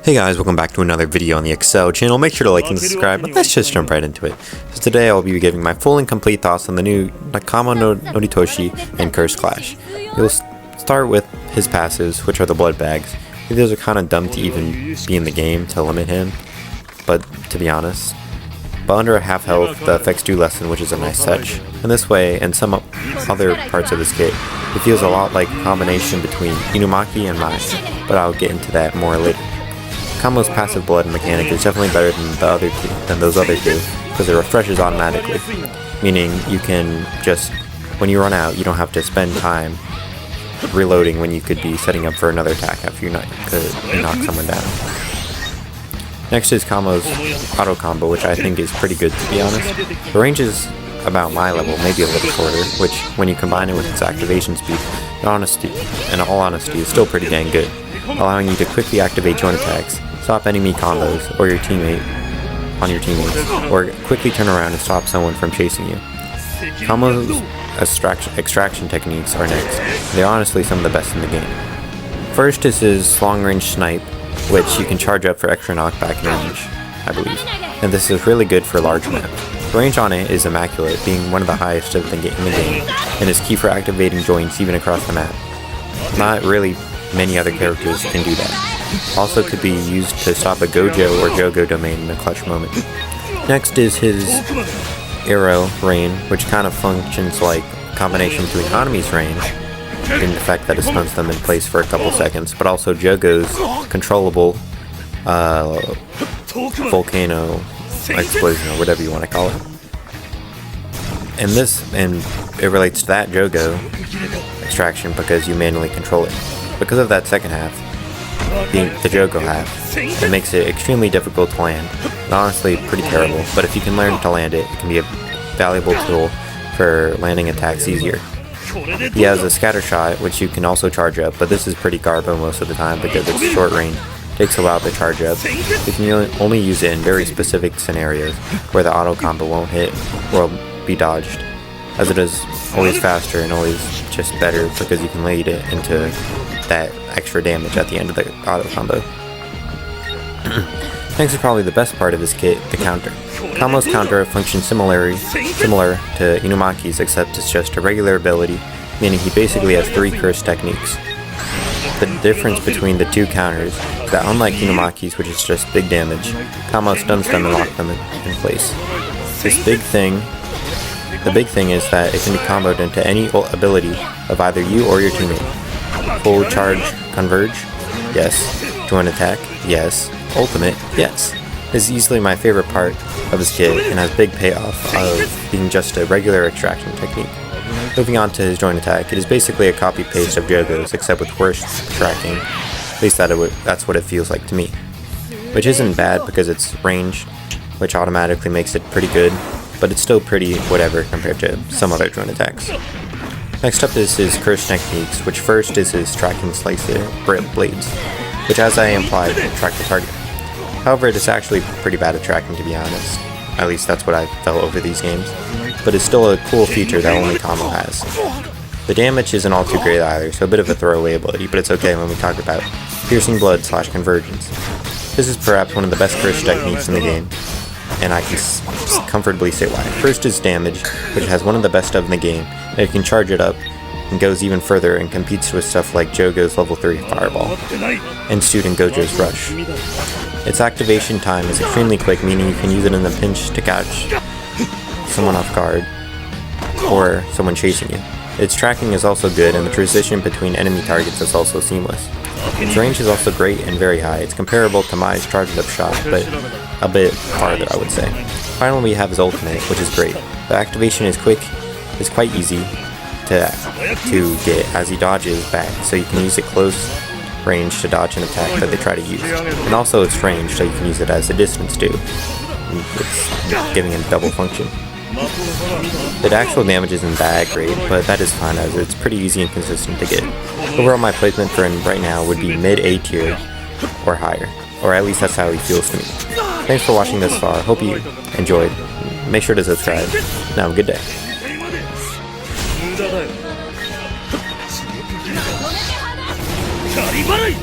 Hey guys, welcome back to another video on the Excel channel. Make sure to like and subscribe, but let's just jump right into it. So today I'll be giving my full and complete thoughts on the new Kamo no Noritoshi and Curse Clash. You'll start with his passives, which are the blood bags. I think those are kind of dumb to even be in the game to limit him, but to be honest. But under a half health, the effects do lessen, which is a nice touch. And this way, and some other parts of this kit, it feels a lot like a combination between Inumaki and Mai, but I'll get into that more later. Kamo's passive blood mechanic is definitely better than those other two, because it refreshes automatically, meaning you can just, when you run out, you don't have to spend time reloading when you could be setting up for another attack after you knock someone down. Next is Kamo's auto combo, which I think is pretty good, to be honest. The range is about my level, maybe a little shorter, which when you combine it with its activation speed, in all honesty, is still pretty dang good, allowing you to quickly activate joint attacks, stop enemy combos or your teammates, or quickly turn around and stop someone from chasing you. Kamo's extraction techniques are next. They're honestly some of the best in the game. First is his long-range snipe, which you can charge up for extra knockback and range, I believe, and this is really good for large maps. The range on it is immaculate, being one of the highest in the game, and is key for activating joints even across the map. Not really many other characters can do that. Also could be used to stop a Gojo or Jogo domain in a clutch moment. Next is his arrow rain, which kind of functions like a combination between Hanami's range, in the fact that it stuns them in place for a couple seconds, but also Jogo's controllable volcano explosion, or whatever you want to call it. And it relates to that Jogo extraction because you manually control it. Because of that second half, being the Jogo half, it makes it extremely difficult to land, and honestly pretty terrible, but if you can learn to land it, it can be a valuable tool for landing attacks easier. He has a scatter shot, which you can also charge up, but this is pretty garbo most of the time because it's short range. It takes a while to charge up. You can only use it in very specific scenarios where the auto combo won't hit or be dodged, as it is always faster and always just better because you can lead it into that extra damage at the end of the auto combo. Next is probably the best part of this kit, the counter. Kamo's counter functions similar to Inumaki's, except it's just a regular ability, meaning he basically has 3 curse techniques. The difference between the two counters is that unlike Inumaki's, which is just big damage, Kamo stuns them and locks them in place. The big thing is that it can be comboed into any ability of either you or your teammate. Full charge converge? Yes. Joint attack? Yes. Ultimate? Yes. This is easily my favorite part of this kit and has big payoff of being just a regular extraction technique. Moving on to his joint attack, it is basically a copy-paste of Jogo's except with worse tracking, at least that's what it feels like to me. Which isn't bad because it's ranged, which automatically makes it pretty good, but it's still pretty whatever compared to some other joint attacks. Next up is his curse techniques, which first is his tracking slicer blades, which as I implied, track the target. However, it is actually pretty bad at tracking, to be honest. At least that's what I felt over these games. But it's still a cool feature that only Kamo has. The damage isn't all too great either, so a bit of a throwaway ability, but it's okay when we talk about piercing blood / convergence. This is perhaps one of the best curse techniques in the game, and I can comfortably say why. First is damage, which has one of the best in the game, and it can charge it up and goes even further and competes with stuff like Jogo's level 3 Fireball and Student Gojo's Rush. Its activation time is extremely quick, meaning you can use it in a pinch to catch someone off guard or someone chasing you. Its tracking is also good, and the transition between enemy targets is also seamless. Its range is also great and very high. It's comparable to Mai's charged up shot, but a bit farther, I would say. Finally, we have his ultimate, which is great. The activation is quick, is quite easy to get as he dodges back, so you can use it close range to dodge an attack that they try to use. And also it's range, so you can use it as a distance too. It's giving it double function. The actual damage isn't that great, but that is fine as it's pretty easy and consistent to get. Overall, my placement for him right now would be mid A tier or higher, or at least that's how he feels to me. Thanks for watching this far, hope you enjoyed. Make sure to subscribe. Now have a good day. Bye.